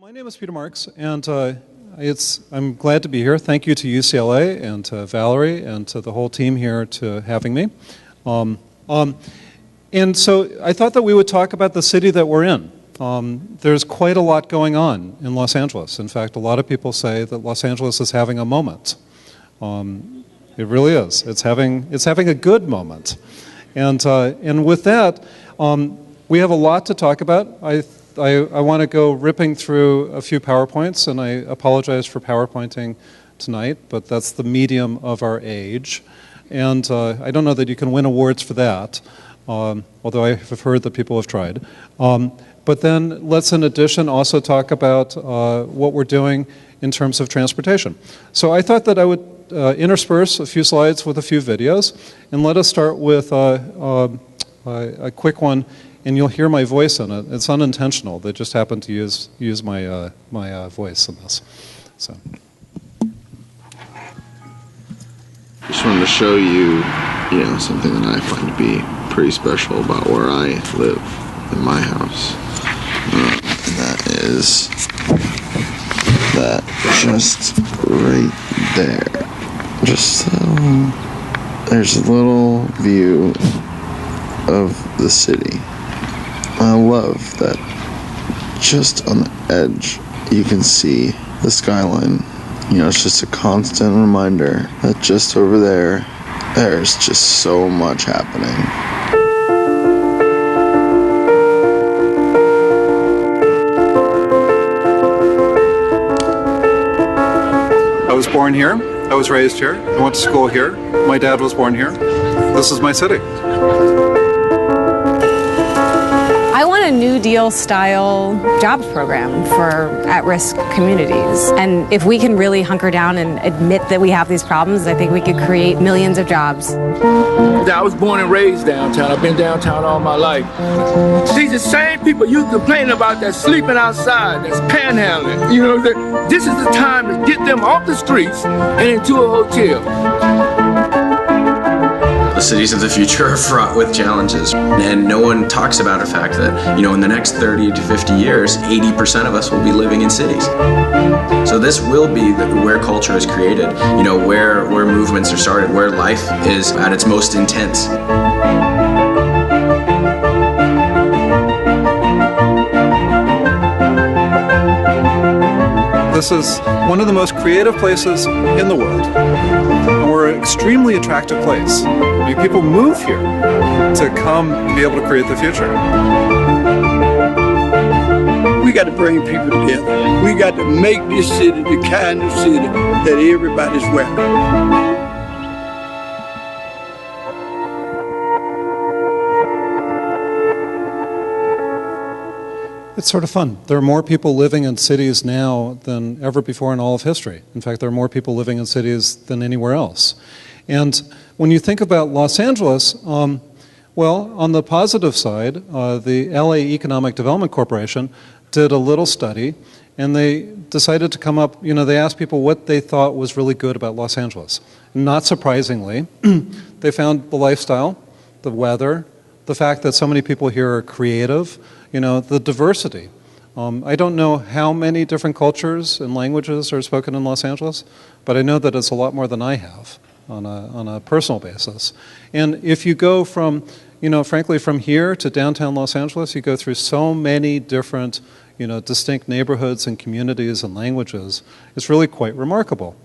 My name is Peter Marx, and I'm glad to be here. Thank you to UCLA and to Valerie and to the whole team here to having me. And so I thought that we would talk about the city that we're in. There's quite a lot going on in Los Angeles. In fact, a lot of people say that Los Angeles is having a moment. It really is. It's having a good moment. And with that, we have a lot to talk about. I want to go ripping through a few PowerPoints, and I apologize for PowerPointing tonight, but that's the medium of our age. And I don't know that you can win awards for that, although I have heard that people have tried. But then let's, in addition, also talk about what we're doing in terms of transportation. So I thought that I would intersperse a few slides with a few videos, and let us start with a quick one. And you'll hear my voice in it. It's unintentional. They just happen to use my my voice in this. So, just wanted to show you, something that I find to be pretty special about where I live in my house. And that is that just right there. Just there's a little view of the city. I love that just on the edge you can see the skyline. It's just a constant reminder that just over there, there's just so much happening. I was born here. I was raised here. I went to school here. My dad was born here. This is my city. I want a New Deal style jobs program for at-risk communities. And if we can really hunker down and admit that we have these problems, I think we could create millions of jobs. I was born and raised downtown. I've been downtown all my life. These are the same people you complain about that's sleeping outside, that's panhandling. This is the time to get them off the streets and into a hotel. The cities of the future are fraught with challenges, and no one talks about the fact that, in the next 30 to 50 years, 80% of us will be living in cities. So this will be where culture is created, where movements are started, where life is at its most intense. This is one of the most creative places in the world. And we're an extremely attractive place. People move here to come and be able to create the future. We got to bring people together. We got to make this city the kind of city that everybody's welcome. It's sort of fun. There are more people living in cities now than ever before in all of history. In fact, there are more people living in cities than anywhere else. And when you think about Los Angeles, well, on the positive side, the LA Economic Development Corporation did a little study, and they decided to come up, they asked people what they thought was really good about Los Angeles. Not surprisingly, they found the lifestyle, the weather, the fact that so many people here are creative, the diversity. I don't know how many different cultures and languages are spoken in Los Angeles, but I know that it's a lot more than I have on a personal basis. And if you go from, frankly, from here to downtown Los Angeles, you go through so many different, distinct neighborhoods and communities and languages. It's really quite remarkable.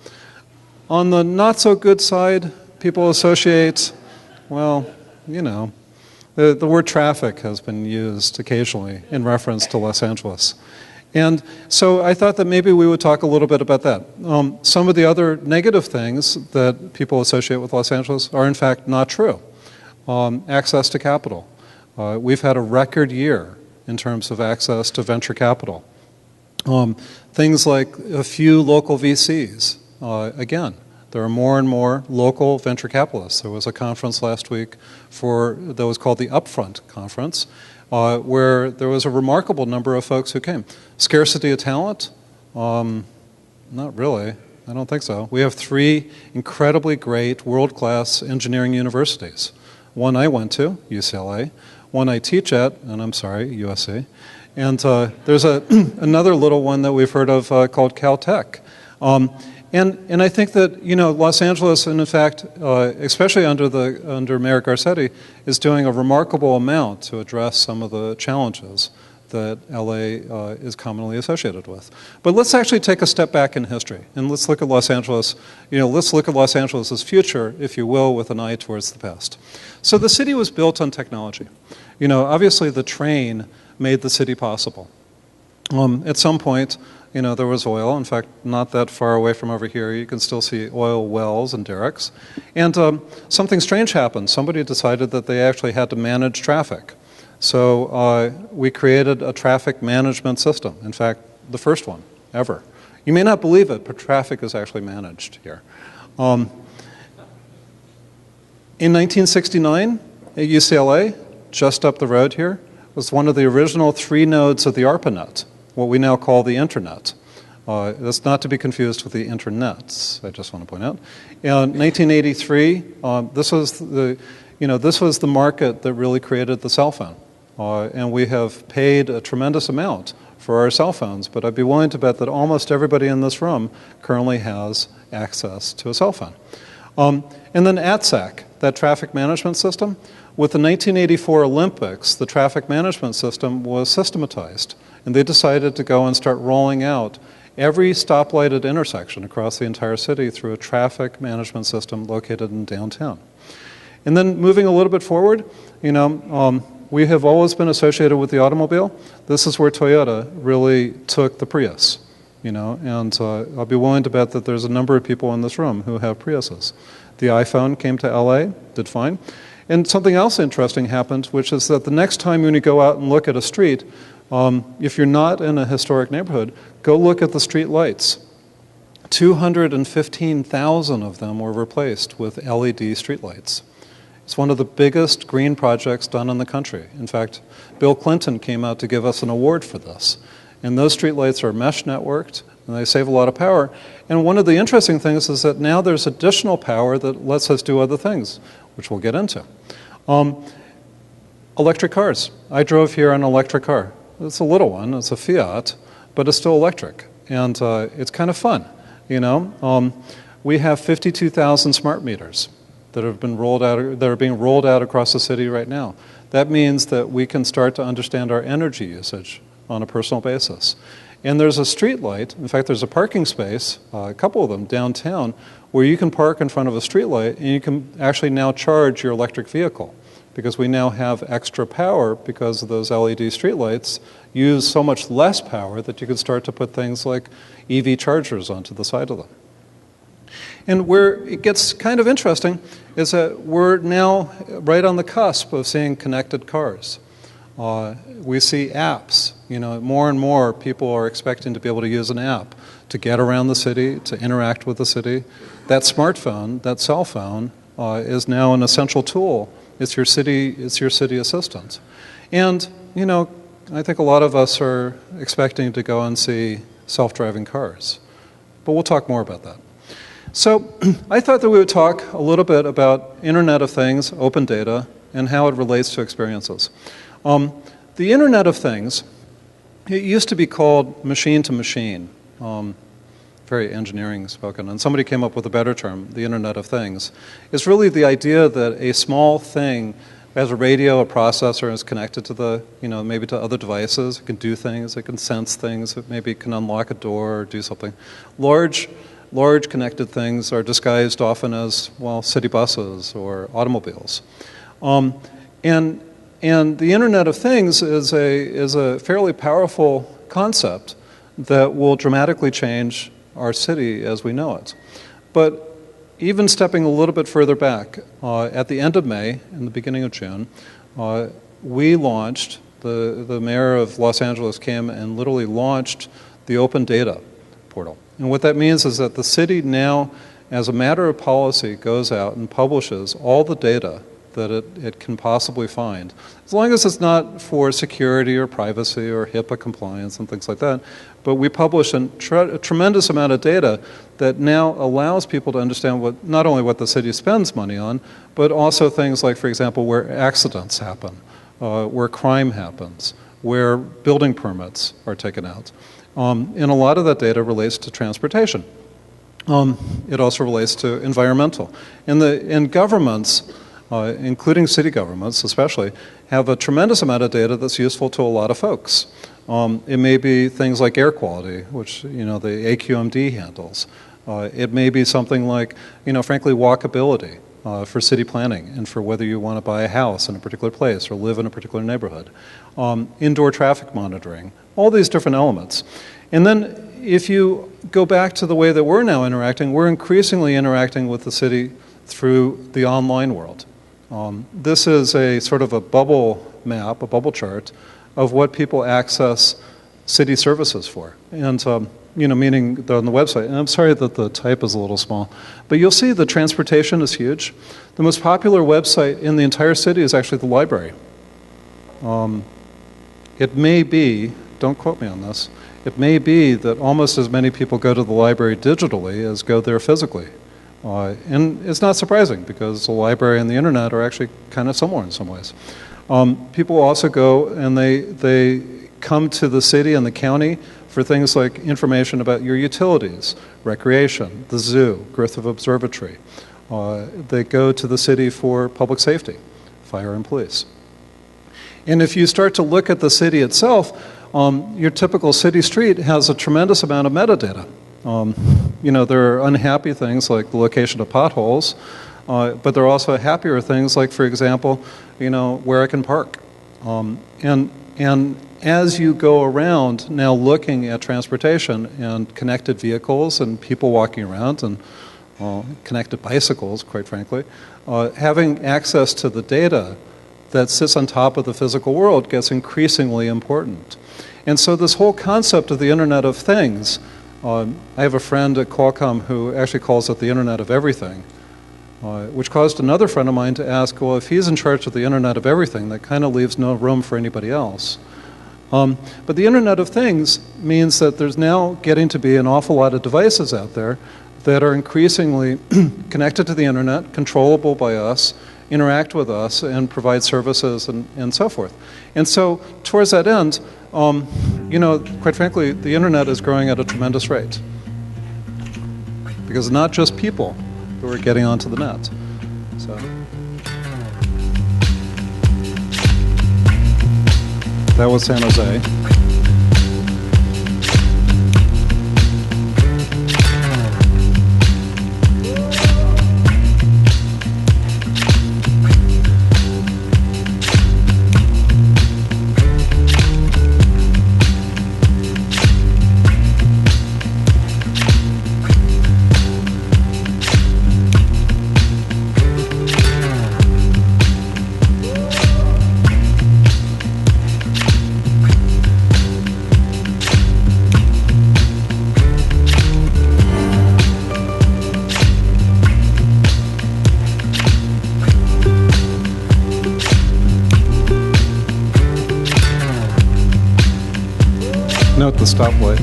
On the not so good side, people associate, well, the word traffic has been used occasionally in reference to Los Angeles. And so I thought that maybe we would talk a little bit about that. Some of the other negative things that people associate with Los Angeles are in fact not true. Access to capital. We've had a record year in terms of access to venture capital. Things like a few local VCs. Again, there are more and more local venture capitalists. There was a conference last week that was called the Upfront Conference, where there was a remarkable number of folks who came. Scarcity of talent? Not really. I don't think so. We have 3 incredibly great world-class engineering universities. One I went to, UCLA. One I teach at, and I'm sorry, USC. And there's another little one that we've heard of called Caltech. And I think that, you know, Los Angeles, and in fact, especially under Mayor Garcetti, is doing a remarkable amount to address some of the challenges that LA is commonly associated with. But let's actually take a step back in history, and let's look at Los Angeles, you know, let's look at Los Angeles' future, if you will, with an eye towards the past. So the city was built on technology. You know, obviously the train made the city possible. At some point, you know, there was oil. In fact, not that far away from over here, you can still see oil wells and derricks. And something strange happened. Somebody decided that they actually had to manage traffic. So we created a traffic management system. In fact, the first one ever. You may not believe it, but traffic is actually managed here. In 1969, at UCLA, just up the road here, was one of the original 3 nodes of the ARPANET, what we now call the Internet. That's not to be confused with the internets, I just want to point out. In 1983, this was the market that really created the cell phone. And we have paid a tremendous amount for our cell phones, but I'd be willing to bet that almost everybody in this room currently has access to a cell phone. And then ATSAC, that traffic management system, with the 1984 Olympics, the traffic management system was systematized. And they decided to go and start rolling out every stoplighted intersection across the entire city through a traffic management system located in downtown. And then moving a little bit forward, you know, we have always been associated with the automobile. This is where Toyota really took the Prius, you know, and I'll be willing to bet that there's a number of people in this room who have Priuses. The iPhone came to LA, did fine. And something else interesting happened, which is that the next time when you go out and look at a street, if you're not in a historic neighborhood, go look at the street lights. 215,000 of them were replaced with LED street lights. It's one of the biggest green projects done in the country. In fact, Bill Clinton came out to give us an award for this. And those streetlights are mesh networked, and they save a lot of power. And one of the interesting things is that now there's additional power that lets us do other things, which we'll get into. Electric cars. I drove here in an electric car. It's a little one, it's a Fiat, but it's still electric. And it's kind of fun, you know. We have 52,000 smart meters that have been rolled out, that are being rolled out across the city right now. That means that we can start to understand our energy usage on a personal basis. And there's a street light, in fact there's a parking space, a couple of them downtown, where you can park in front of a street light and you can actually now charge your electric vehicle, because we now have extra power because of those LED street lights use so much less power that you can start to put things like EV chargers onto the side of them. And where it gets kind of interesting is that we're now right on the cusp of seeing connected cars. We see apps. You know, more and more people are expecting to be able to use an app to get around the city, to interact with the city. That smartphone, that cell phone, is now an essential tool. It's your city assistant. And, you know, I think a lot of us are expecting to go and see self-driving cars. But we'll talk more about that. So I thought that we would talk a little bit about Internet of Things, open data, and how it relates to experiences. The Internet of Things, it used to be called machine to machine, very engineering spoken, and somebody came up with a better term, the Internet of Things. It's really the idea that a small thing has a radio, a processor, is connected to the, you know, maybe to other devices. It can do things, it can sense things, it maybe can unlock a door or do something. Large connected things are disguised often as, well, city buses or automobiles. And the Internet of Things is a fairly powerful concept that will dramatically change our city as we know it. But even stepping a little bit further back, at the end of May and the beginning of June, we launched, the mayor of Los Angeles came and literally launched the open data portal. And what that means is that the city now, as a matter of policy, goes out and publishes all the data that it can possibly find, as long as it's not for security or privacy or HIPAA compliance and things like that. But we publish a tremendous amount of data that now allows people to understand not only what the city spends money on, but also things like, for example, where accidents happen, where crime happens, where building permits are taken out. And a lot of that data relates to transportation. It also relates to environmental. And governments, including city governments especially, have a tremendous amount of data that's useful to a lot of folks. It may be things like air quality, which the AQMD handles. It may be something like, frankly, walkability for city planning and for whether you want to buy a house in a particular place or live in a particular neighborhood. Indoor traffic monitoring, all these different elements. And then if you go back to the way that we're now interacting, we're increasingly interacting with the city through the online world. This is a sort of a bubble map, a bubble chart of what people access city services for. And, meaning on the website. And I'm sorry that the type is a little small. But you'll see the transportation is huge. The most popular website in the entire city is actually the library. It may be, don't quote me on this, it may be that almost as many people go to the library digitally as go there physically. And it's not surprising because the library and the internet are actually kind of similar in some ways. People also go and they come to the city and the county for things like information about your utilities, recreation, the zoo, Griffith Observatory. They go to the city for public safety, fire and police. And if you start to look at the city itself, your typical city street has a tremendous amount of metadata. There are unhappy things like the location of potholes, but there are also happier things like, for example, where I can park. And as you go around now looking at transportation and connected vehicles and people walking around and connected bicycles, quite frankly, having access to the data that sits on top of the physical world gets increasingly important. And so this whole concept of the Internet of Things, I have a friend at Qualcomm who actually calls it the Internet of Everything, which caused another friend of mine to ask, well, if he's in charge of the Internet of Everything, that kind of leaves no room for anybody else. But the Internet of Things means that there's now getting to be an awful lot of devices out there that are increasingly connected to the Internet, controllable by us, interact with us, and provide services and so forth. And so towards that end, quite frankly, the Internet is growing at a tremendous rate. Because it's not just people who are getting onto the net. So. That was San Jose. Note the stoplight.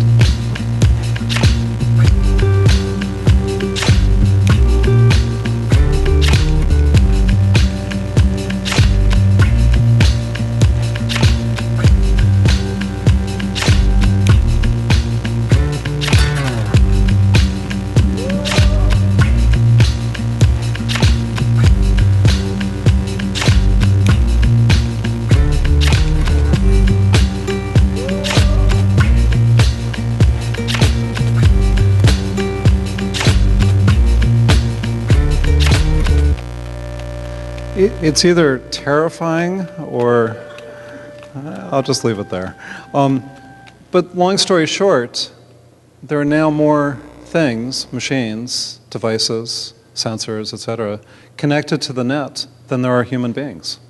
It's either terrifying or I'll just leave it there. But long story short, there are now more things, machines, devices, sensors, etc., connected to the net than there are human beings.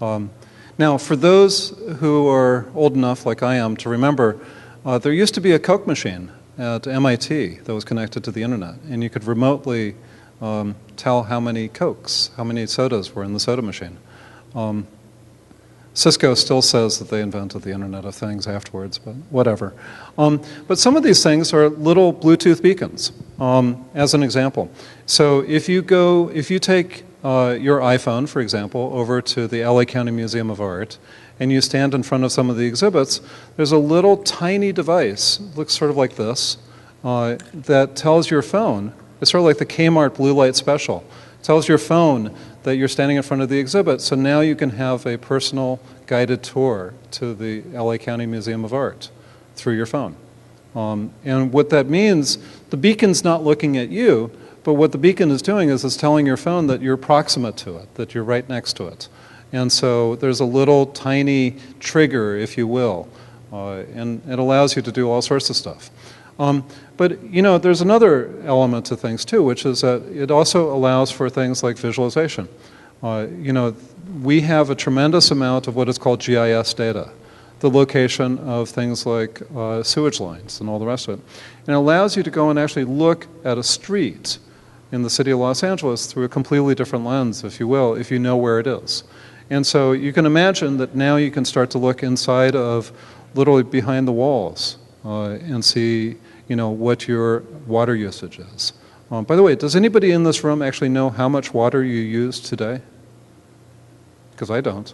Now, for those who are old enough, like I am, to remember, there used to be a Coke machine at MIT that was connected to the internet, and you could remotely tell how many Cokes, how many sodas were in the soda machine. Cisco still says that they invented the Internet of Things afterwards, but whatever. But some of these things are little Bluetooth beacons, as an example. So if you take your iPhone, for example, over to the LA County Museum of Art, and you stand in front of some of the exhibits, there's a little tiny device, looks sort of like this, that tells your phone, it's sort of like the Kmart Blue Light Special, tells your phone that you're standing in front of the exhibit, so now you can have a personal guided tour to the LA County Museum of Art through your phone. And what that means, the beacon's not looking at you, but what the beacon is doing is it's telling your phone that you're proximate to it, that you're right next to it. And so there's a little tiny trigger, if you will, and it allows you to do all sorts of stuff. But you know, there's another element to things too, which is that it also allows for things like visualization. You know, we have a tremendous amount of what is called GIS data, the location of things like sewage lines and all the rest of it. And it allows you to go and actually look at a street in the city of Los Angeles through a completely different lens, if you will, if you know where it is. And so you can imagine that now you can start to look inside of literally behind the walls and see, you know, what your water usage is. By the way, does anybody in this room actually know how much water you use today? Because I don't.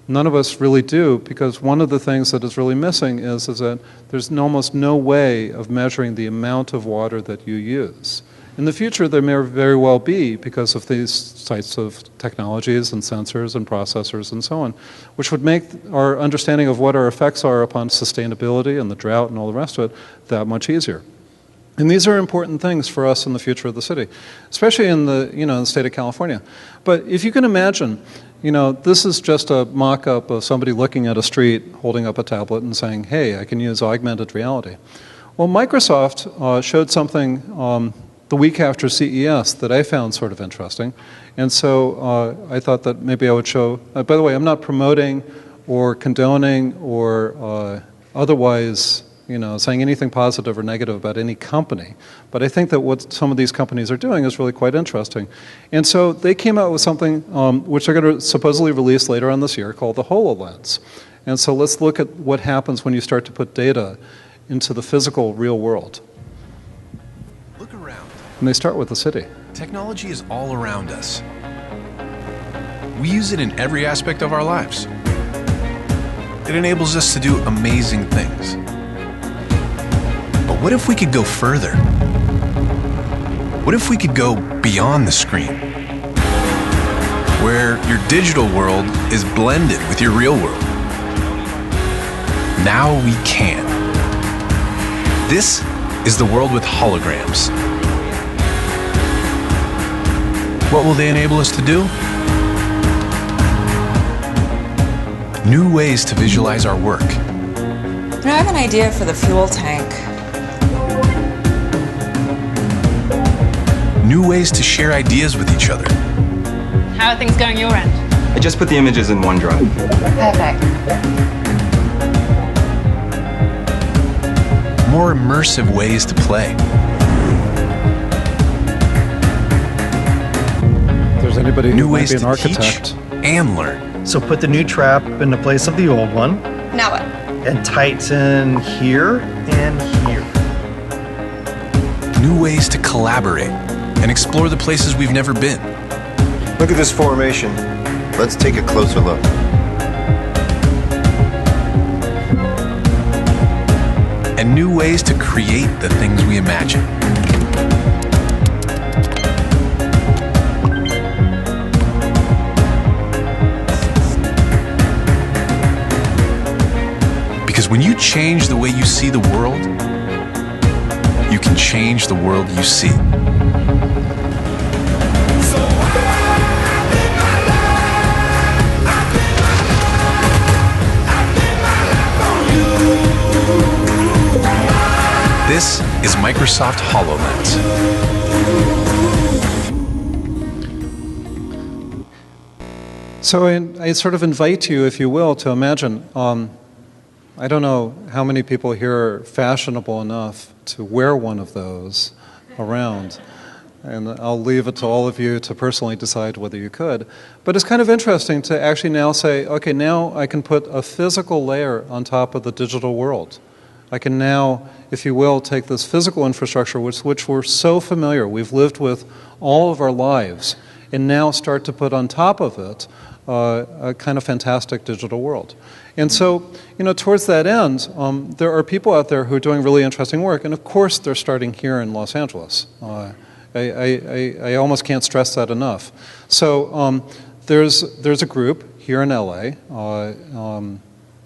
None of us really do, because one of the things that is really missing is that there's almost no way of measuring the amount of water that you use. In the future, there may very well be, because of these types of technologies and sensors and processors and so on, which would make our understanding of what our effects are upon sustainability and the drought and all the rest of it that much easier. And these are important things for us in the future of the city, especially in the, you know, the state of California. But if you can imagine, you know, this is just a mock-up of somebody looking at a street, holding up a tablet and saying, hey, I can use augmented reality. Well, Microsoft showed something the week after CES that I found sort of interesting. And so I thought that maybe I would show, by the way, I'm not promoting or condoning or otherwise, you know, saying anything positive or negative about any company. But I think that what some of these companies are doing is really quite interesting. And so they came out with something which they're going to supposedly release later on this year called the HoloLens. And so let's look at what happens when you start to put data into the physical real world. Look around. And they start with the city. Technology is all around us. We use it in every aspect of our lives. It enables us to do amazing things. But what if we could go further? What if we could go beyond the screen? Where your digital world is blended with your real world. Now we can. This is the world with holograms. What will they enable us to do? New ways to visualize our work. I have an idea for the fuel tank. New ways to share ideas with each other. How are things going your end? I just put the images in OneDrive. Perfect. More immersive ways to play. If there's anybody New who might ways be an to architect. teach and learn. So put the new trap in the place of the old one. Now what? And tighten here and here. New ways to collaborate and explore the places we've never been. Look at this formation. Let's take a closer look. And new ways to create the things we imagine. Because when you change the way you see the world, you can change the world you see. This is Microsoft HoloLens. So I sort of invite you, if you will, to imagine, I don't know how many people here are fashionable enough to wear one of those around. And I'll leave it to all of you to personally decide whether you could. But it's kind of interesting to actually now say, okay, now I can put a physical layer on top of the digital world. I can now, if you will, take this physical infrastructure which we're so familiar, we've lived with all of our lives, and now start to put on top of it a kind of fantastic digital world. And so, towards that end, there are people out there who are doing really interesting work, and of course they're starting here in Los Angeles. I almost can't stress that enough. So there's a group here in LA.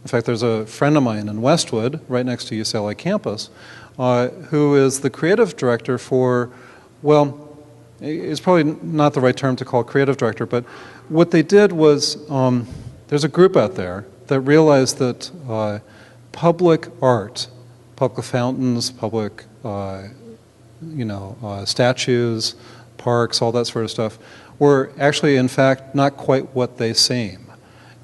In fact, there's a friend of mine in Westwood, right next to UCLA campus, who is the creative director for, well, it's probably not the right term to call creative director, but what they did was, there's a group out there that realized that public art, public fountains, public statues, parks, all that sort of stuff, were actually, in fact, not quite what they seem.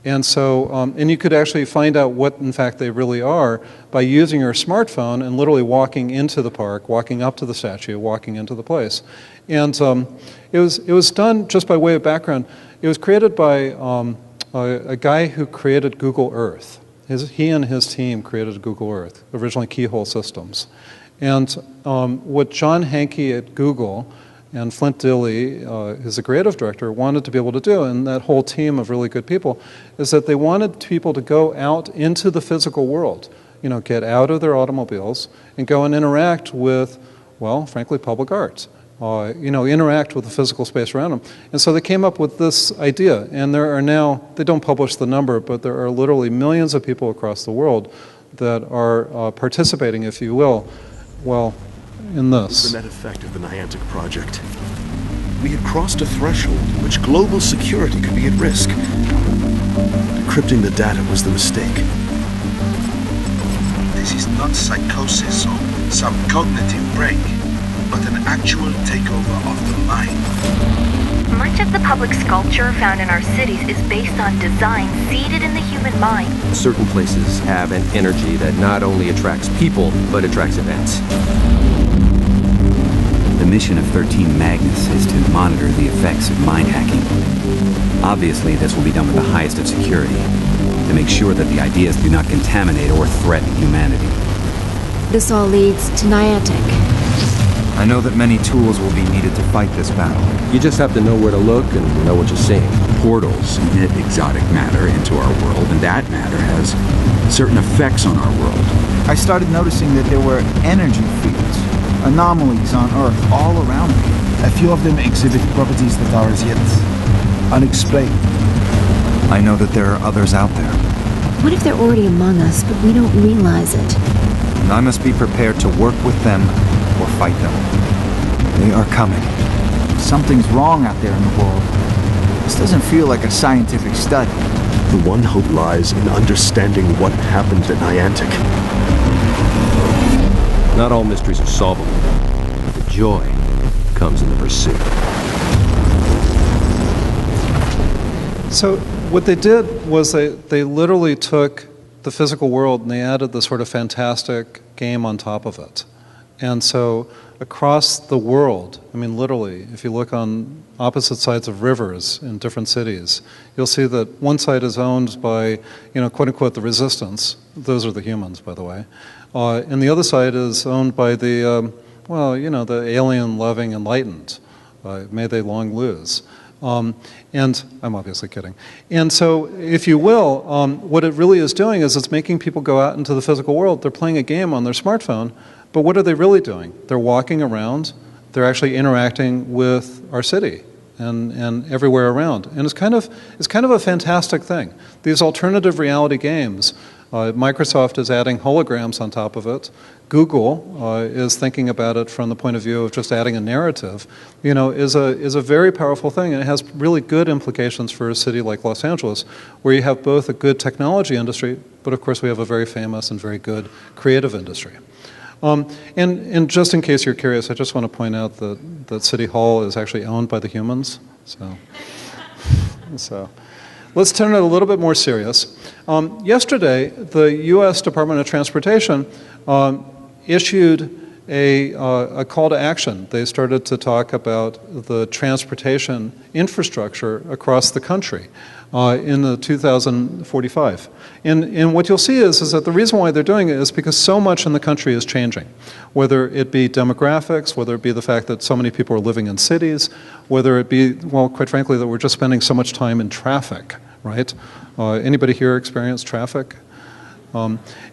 And so, and you could actually find out what, in fact, they really are by using your smartphone and literally walking into the park, walking up to the statue, walking into the place. And it was done, just by way of background, it was created by a guy who created Google Earth. He and his team created Google Earth, originally Keyhole Systems. And what John Hankey at Google and Flint Dilley, who's the creative director, wanted to be able to do, and that whole team of really good people, is that they wanted people to go out into the physical world, get out of their automobiles and go and interact with, well, frankly, public art. Interact with the physical space around them. And so they came up with this idea, and there are now, they don't publish the number, but there are literally millions of people across the world that are participating, if you will, well, in this. The net effect of the Niantic project. We had crossed a threshold in which global security could be at risk. Decrypting the data was the mistake. This is not psychosis or some cognitive break, but an actual takeover of the mind. Much of the public sculpture found in our cities is based on design seeded in the human mind. Certain places have an energy that not only attracts people, but attracts events. The mission of 13 Magnus is to monitor the effects of mind hacking. Obviously, this will be done with the highest of security, to make sure that the ideas do not contaminate or threaten humanity. This all leads to Niantic. I know that many tools will be needed to fight this battle. You just have to know where to look and know what you're seeing. Portals emit exotic matter into our world, and that matter has certain effects on our world. I started noticing that there were energy fields, anomalies on Earth all around me. A few of them exhibit properties that are as yet unexplained. I know that there are others out there. What if they're already among us, but we don't realize it? And I must be prepared to work with them or fight them. They are coming. Something's wrong out there in the world. This doesn't feel like a scientific study. The one hope lies in understanding what happened to Niantic. Not all mysteries are solvable. The joy comes in the pursuit. So what they did was they literally took the physical world and they added this sort of fantastic game on top of it. And so across the world, I mean literally, if you look on opposite sides of rivers in different cities, you'll see that one side is owned by, quote unquote, the resistance. Those are the humans, by the way. And the other side is owned by the, the alien-loving enlightened. May they long lose. And I'm obviously kidding. And so, if you will, what it really is doing is it's making people go out into the physical world. They're playing a game on their smartphone, but what are they really doing? They're walking around. They're actually interacting with our city and everywhere around. And it's kind of a fantastic thing. These alternative reality games. Microsoft is adding holograms on top of it. Google is thinking about it from the point of view of just adding a narrative. Is a very powerful thing, and it has really good implications for a city like Los Angeles, where you have both a good technology industry, but of course we have a very famous and very good creative industry. And just in case you're curious, I just want to point out that City Hall is actually owned by the humans. So let's turn it a little bit more serious. Yesterday, the U.S. Department of Transportation issued a call to action. They started to talk about the transportation infrastructure across the country in the 2045. And what you'll see is that the reason why they're doing it is because so much in the country is changing, whether it be demographics, whether it be the fact that so many people are living in cities, whether it be, well, quite frankly, that we're just spending so much time in traffic, right? Anybody here experience traffic?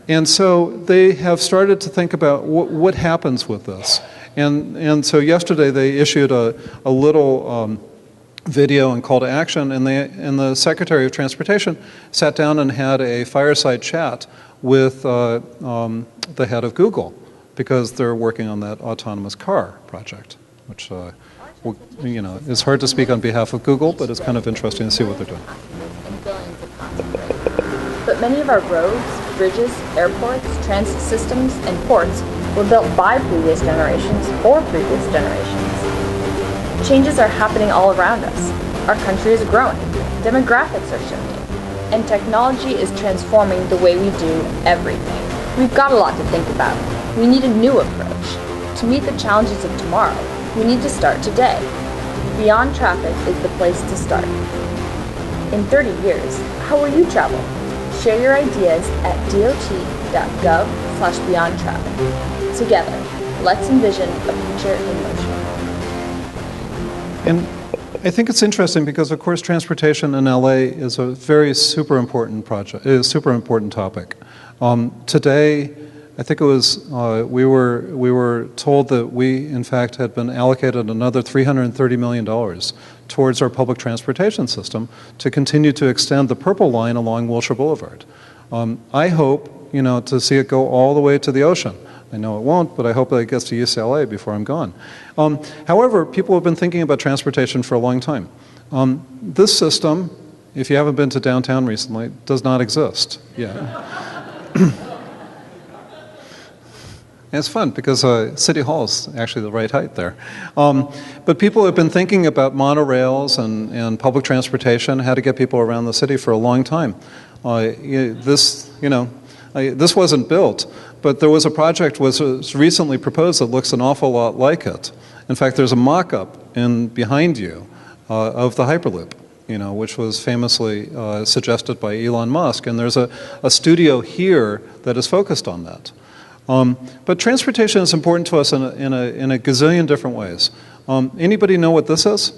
And so they have started to think about what happens with this. And so yesterday they issued a little video and call to action, and the Secretary of Transportation sat down and had a fireside chat with the head of Google, because they're working on that autonomous car project, which is hard to speak on behalf of Google, but it's kind of interesting to see what they're doing. But many of our roads, bridges, airports, transit systems, and ports were built by previous generations for previous generations. Changes are happening all around us. Our country is growing, demographics are shifting, and technology is transforming the way we do everything. We've got a lot to think about. We need a new approach. To meet the challenges of tomorrow, we need to start today. Beyond Traffic is the place to start. In 30 years, how will you travel? Share your ideas at dot.gov/beyondtraffic. Together, let's envision a future in motion. And I think it's interesting because, of course, transportation in LA is a very super important project, is a super important topic. Today, I think it was we were told that we, in fact, had been allocated another $330 million towards our public transportation system to continue to extend the Purple Line along Wilshire Boulevard. I hope, to see it go all the way to the ocean. I know it won't, but I hope that it gets to UCLA before I'm gone. However, people have been thinking about transportation for a long time. This system, if you haven't been to downtown recently, does not exist yet. It's fun because City Hall is actually the right height there. But people have been thinking about monorails and public transportation, how to get people around the city for a long time. This wasn't built, but there was a project was recently proposed that looks an awful lot like it. In fact, there's a mock-up behind you of the Hyperloop, which was famously suggested by Elon Musk, and there's a studio here that is focused on that. But transportation is important to us in a gazillion different ways. Anybody know what this is?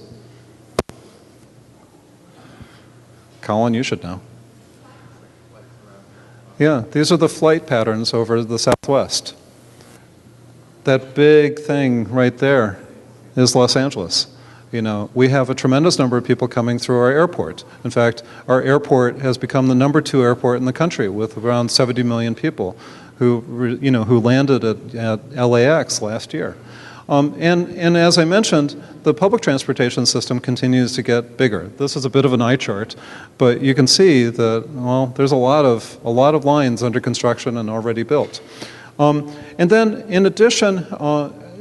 Colin, you should know. Yeah, these are the flight patterns over the Southwest. That big thing right there is Los Angeles. We have a tremendous number of people coming through our airport. In fact, our airport has become the #2 airport in the country with around 70 million people who landed at LAX last year. And as I mentioned, the public transportation system continues to get bigger. This is a bit of an eye chart, but you can see that, well, there's a lot of lines under construction and already built. And then, in addition,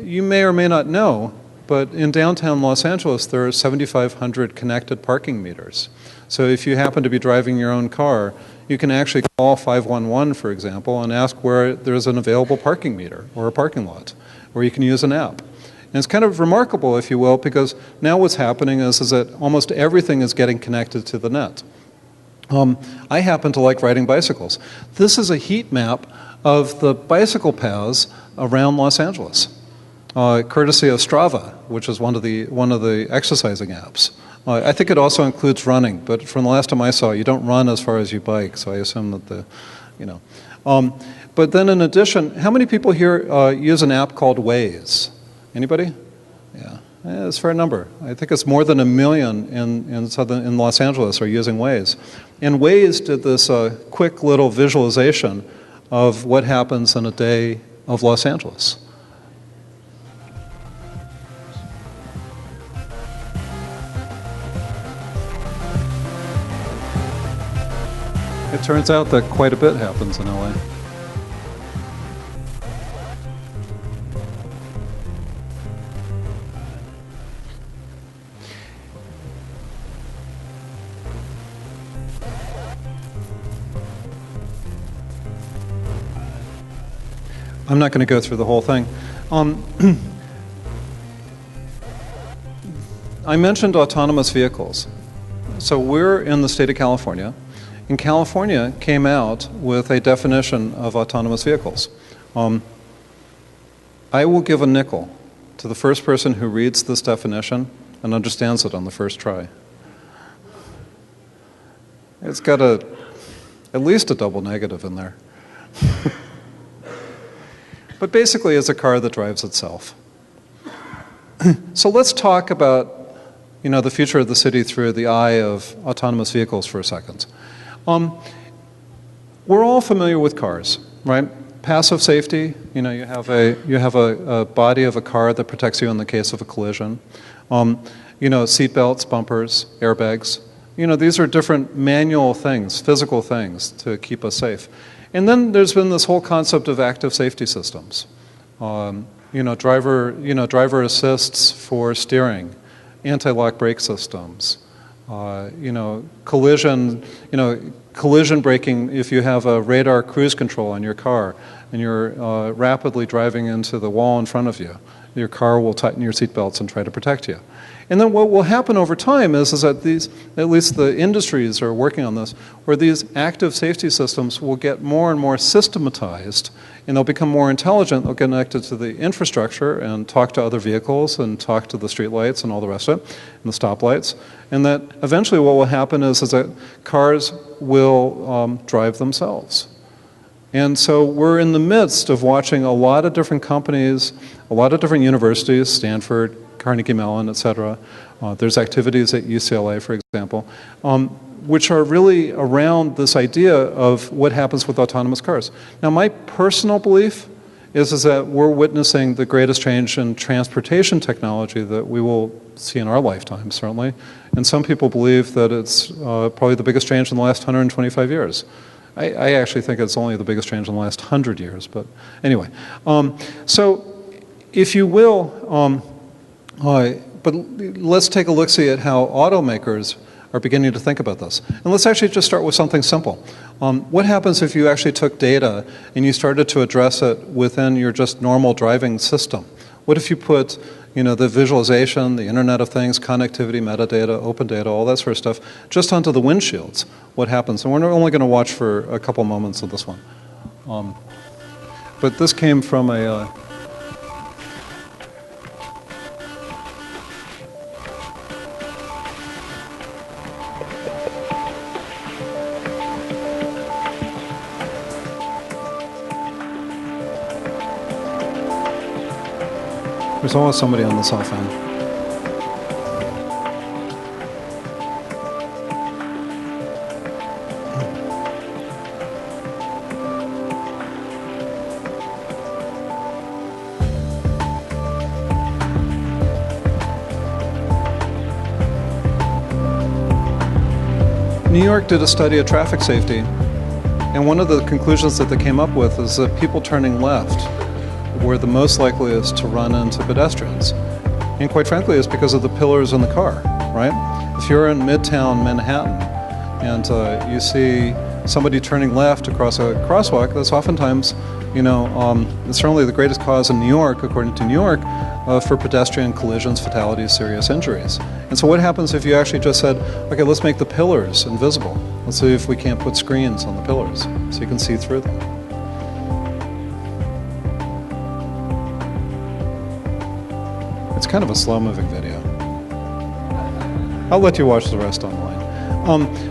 you may or may not know, but in downtown Los Angeles, there are 7,500 connected parking meters. So if you happen to be driving your own car, you can actually call 511, for example, and ask where there's an available parking meter or a parking lot, or you can use an app. And it's kind of remarkable, if you will, because now what's happening is that almost everything is getting connected to the net. I happen to like riding bicycles. This is a heat map of the bicycle paths around Los Angeles, courtesy of Strava, which is one of the exercising apps. I think it also includes running, but from the last time I saw, you don't run as far as you bike, so I assume that but then in addition, how many people here use an app called Waze? Anybody? Yeah, it's a fair number. I think it's more than 1 million in Los Angeles are using Waze. And Waze did this quick little visualization of what happens in a day of Los Angeles. It turns out that quite a bit happens in LA. I'm not going to go through the whole thing, I mentioned autonomous vehicles. So we're in the state of California, and California came out with a definition of autonomous vehicles. I will give a nickel to the first person who reads this definition and understands it on the first try. It's got at least a double negative in there. But basically, it's a car that drives itself. So let's talk about, the future of the city through the eye of autonomous vehicles for a second. We're all familiar with cars, right? Passive safety, you have a body of a car that protects you in the case of a collision. Seat belts, bumpers, airbags. These are different manual things, physical things to keep us safe. And then there's been this whole concept of active safety systems. Driver assists for steering, anti-lock brake systems, collision braking if you have a radar cruise control on your car and you're rapidly driving into the wall in front of you. Your car will tighten your seatbelts and try to protect you. And then what will happen over time is that at least the industries are working on this, where these active safety systems will get more and more systematized, and they'll become more intelligent. They'll get connected to the infrastructure and talk to other vehicles and talk to the streetlights and all the rest of it, and the stoplights. And that eventually what will happen is that cars will drive themselves. And so we're in the midst of watching a lot of different companies, a lot of different universities, Stanford, Carnegie Mellon, et cetera. There's activities at UCLA, for example, which are really around this idea of what happens with autonomous cars. Now, my personal belief is that we're witnessing the greatest change in transportation technology that we will see in our lifetime, certainly. And some people believe that it's probably the biggest change in the last 125 years. I actually think it's only the biggest change in the last 100 years, but anyway. So, if you will, but let's take a look-see at how automakers are beginning to think about this. And let's actually just start with something simple. What happens if you actually took data and you started to address it within your just normal driving system? What if you put the visualization, the Internet of Things, connectivity, metadata, open data, all that sort of stuff, just onto the windshields? What happens? And we're only going to watch for a couple moments of this one. But this came from a... There's always somebody on the cell phone. New York did a study of traffic safety, and one of the conclusions that they came up with is that people turning left were the most likeliest to run into pedestrians. And quite frankly, it's because of the pillars in the car, right? If you're in Midtown Manhattan and you see somebody turning left across a crosswalk, that's oftentimes, it's certainly the greatest cause in New York, according to New York, for pedestrian collisions, fatalities, serious injuries. And so what happens if you actually just said, okay, let's make the pillars invisible. Let's see if we can't put screens on the pillars so you can see through them. It's kind of a slow-moving video. I'll let you watch the rest online.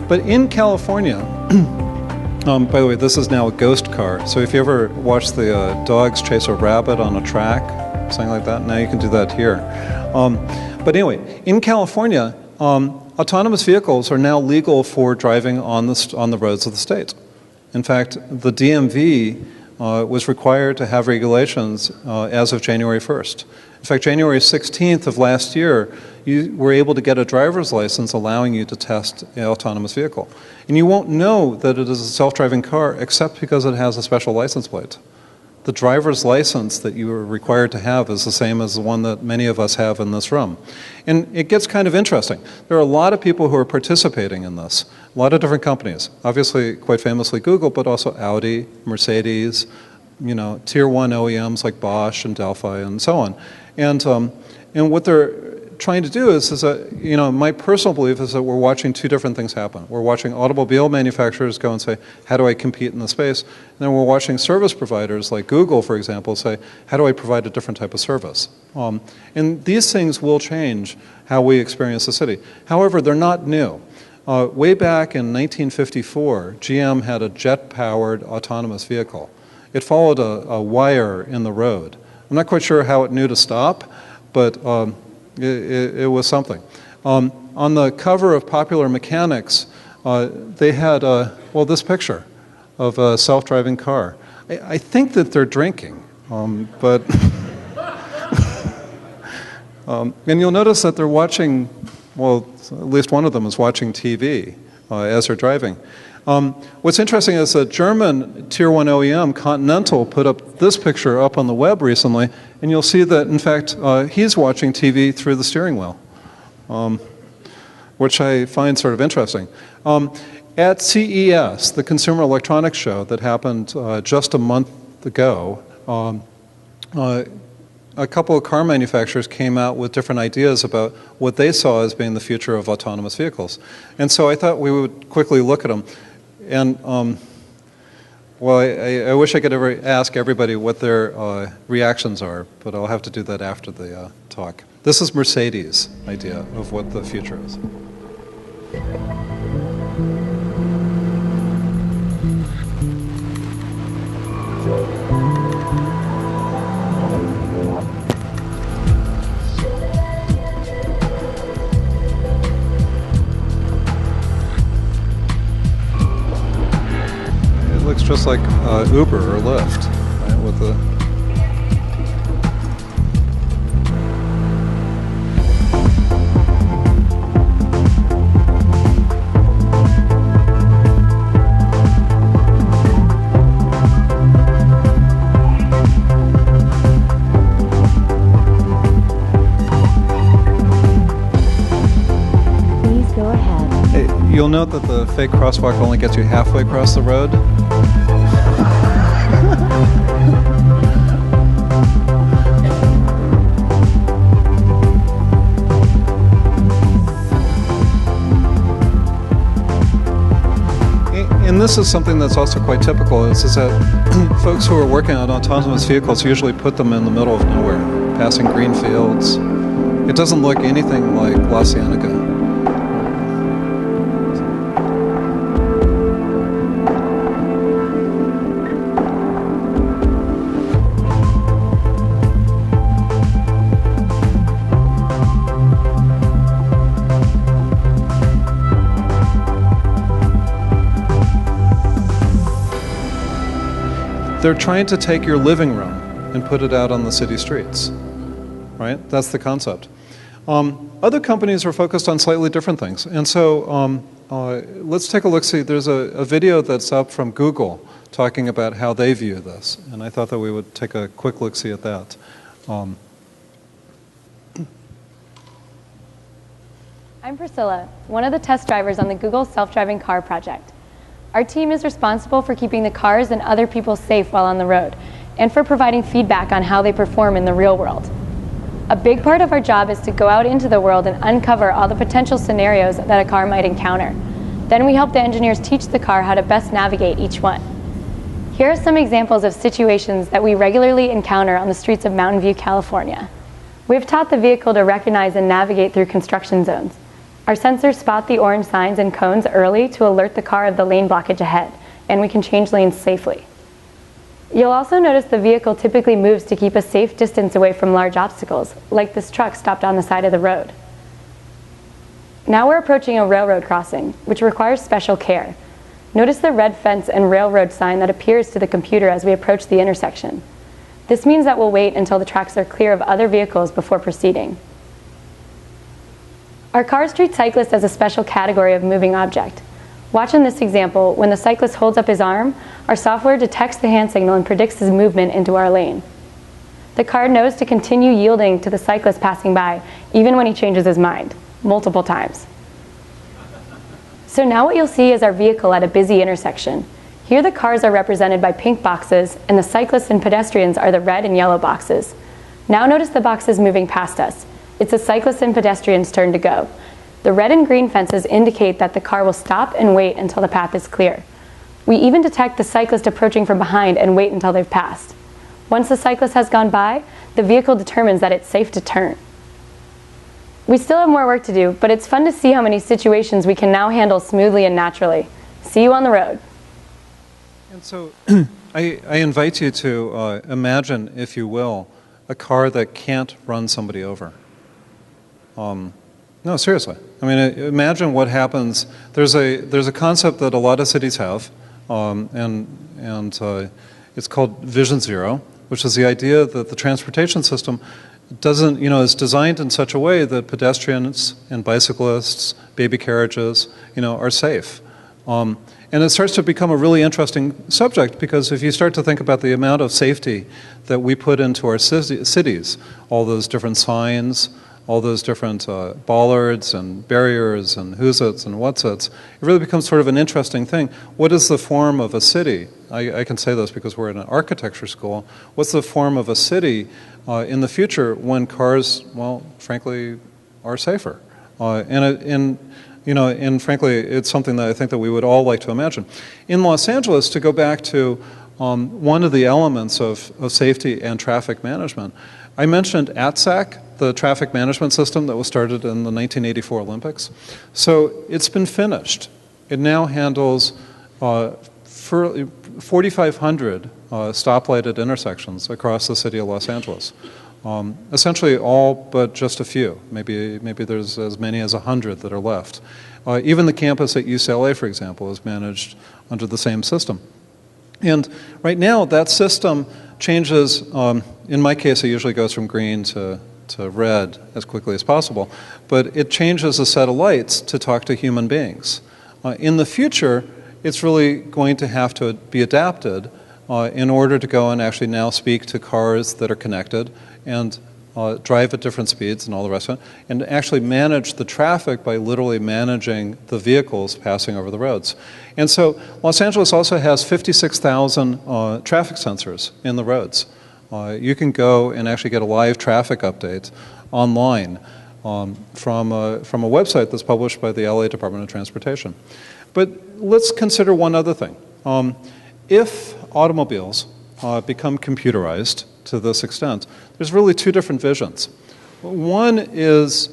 But in California, by the way, this is now a ghost car. So if you ever watch the dogs chase a rabbit on a track, something like that, now you can do that here. But anyway, in California, autonomous vehicles are now legal for driving on the roads of the state. In fact, the DMV was required to have regulations as of January 1st. In fact, January 16th of last year, you were able to get a driver's license allowing you to test an autonomous vehicle. And you won't know that it is a self-driving car except because it has a special license plate. The driver's license that you are required to have is the same as the one that many of us have in this room. And it gets kind of interesting. There are a lot of people who are participating in this, a lot of different companies. Obviously, quite famously, Google, but also Audi, Mercedes, you know, tier 1 OEMs like Bosch and Delphi and so on. And what they're trying to do is that, you know, my personal belief is that we're watching two different things happen. We're watching automobile manufacturers go and say, how do I compete in the space? And then we're watching service providers like Google, for example, say, how do I provide a different type of service? And these things will change how we experience the city. However, they're not new. Way back in 1954, GM had a jet-powered autonomous vehicle. It followed a wire in the road. I'm not quite sure how it knew to stop, but it was something. On the cover of Popular Mechanics, they had, well, this picture of a self-driving car. I think that they're drinking, but... and you'll notice that they're watching, well, at least one of them is watching TV as they're driving. What's interesting is that German Tier 1 OEM, Continental, put up this picture up on the web recently, and you'll see that, in fact, he's watching TV through the steering wheel, which I find sort of interesting. At CES, the Consumer Electronics Show that happened just a month ago, a couple of car manufacturers came out with different ideas about what they saw as being the future of autonomous vehicles. And so I thought we would quickly look at them. And, well, I wish I could ask everybody what their reactions are, but I'll have to do that after the talk. This is Mercedes' idea of what the future is. Looks just like Uber or Lyft, right, with the... Please go ahead. Hey, you'll note that the fake crosswalk only gets you halfway across the road. And this is something that's also quite typical, is that folks who are working on autonomous vehicles usually put them in the middle of nowhere, passing green fields. It doesn't look anything like La Cienega. They're trying to take your living room and put it out on the city streets, right? That's the concept. Other companies are focused on slightly different things. And so let's take a look. See, there's a video that's up from Google talking about how they view this. And I thought that we would take a quick look-see at that. I'm Priscilla, one of the test drivers on the Google self-driving car project. Our team is responsible for keeping the cars and other people safe while on the road, and for providing feedback on how they perform in the real world. A big part of our job is to go out into the world and uncover all the potential scenarios that a car might encounter. Then we help the engineers teach the car how to best navigate each one. Here are some examples of situations that we regularly encounter on the streets of Mountain View, California. We've taught the vehicle to recognize and navigate through construction zones. Our sensors spot the orange signs and cones early to alert the car of the lane blockage ahead, and we can change lanes safely. You'll also notice the vehicle typically moves to keep a safe distance away from large obstacles, like this truck stopped on the side of the road. Now we're approaching a railroad crossing, which requires special care. Notice the red fence and railroad sign that appears to the computer as we approach the intersection. This means that we'll wait until the tracks are clear of other vehicles before proceeding. Our cars treat cyclists as a special category of moving object. Watch in this example, when the cyclist holds up his arm, our software detects the hand signal and predicts his movement into our lane. The car knows to continue yielding to the cyclist passing by, even when he changes his mind, multiple times. So now what you'll see is our vehicle at a busy intersection. Here the cars are represented by pink boxes, and the cyclists and pedestrians are the red and yellow boxes. Now notice the boxes moving past us. It's the cyclists and pedestrians' turn to go. The red and green fences indicate that the car will stop and wait until the path is clear. We even detect the cyclist approaching from behind and wait until they've passed. Once the cyclist has gone by, the vehicle determines that it's safe to turn. We still have more work to do, but it's fun to see how many situations we can now handle smoothly and naturally. See you on the road. And so I invite you to imagine, if you will, a car that can't run somebody over. No, seriously. I mean, imagine what happens. There's a concept that a lot of cities have, and it's called Vision Zero, which is the idea that the transportation system doesn't, is designed in such a way that pedestrians and bicyclists, baby carriages, are safe. And it starts to become a really interesting subject, because if you start to think about the amount of safety that we put into our cities, all those different signs, all those different bollards and barriers and who's-its and what's-its, it really becomes sort of an interesting thing. What is the form of a city? I can say this because we're in an architecture school. What's the form of a city in the future when cars, well, frankly, are safer? And frankly, it's something that I think that we would all like to imagine. In Los Angeles, to go back to one of the elements of safety and traffic management, I mentioned ATSAC, the traffic management system that was started in the 1984 Olympics. So it's been finished. It now handles 4,500 stoplighted intersections across the city of Los Angeles. Essentially all but just a few. Maybe there's as many as 100 that are left. Even the campus at UCLA, for example, is managed under the same system. And right now, that system changes. In my case, it usually goes from green to red as quickly as possible. But it changes a set of lights to talk to human beings. In the future, it's really going to have to be adapted in order to go and actually now speak to cars that are connected and drive at different speeds and all the rest of it, and actually manage the traffic by literally managing the vehicles passing over the roads. And so Los Angeles also has 56,000 traffic sensors in the roads. You can go and actually get a live traffic update online from a website that's published by the LA Department of Transportation. But let's consider one other thing. If automobiles become computerized to this extent, there's really two different visions. One is,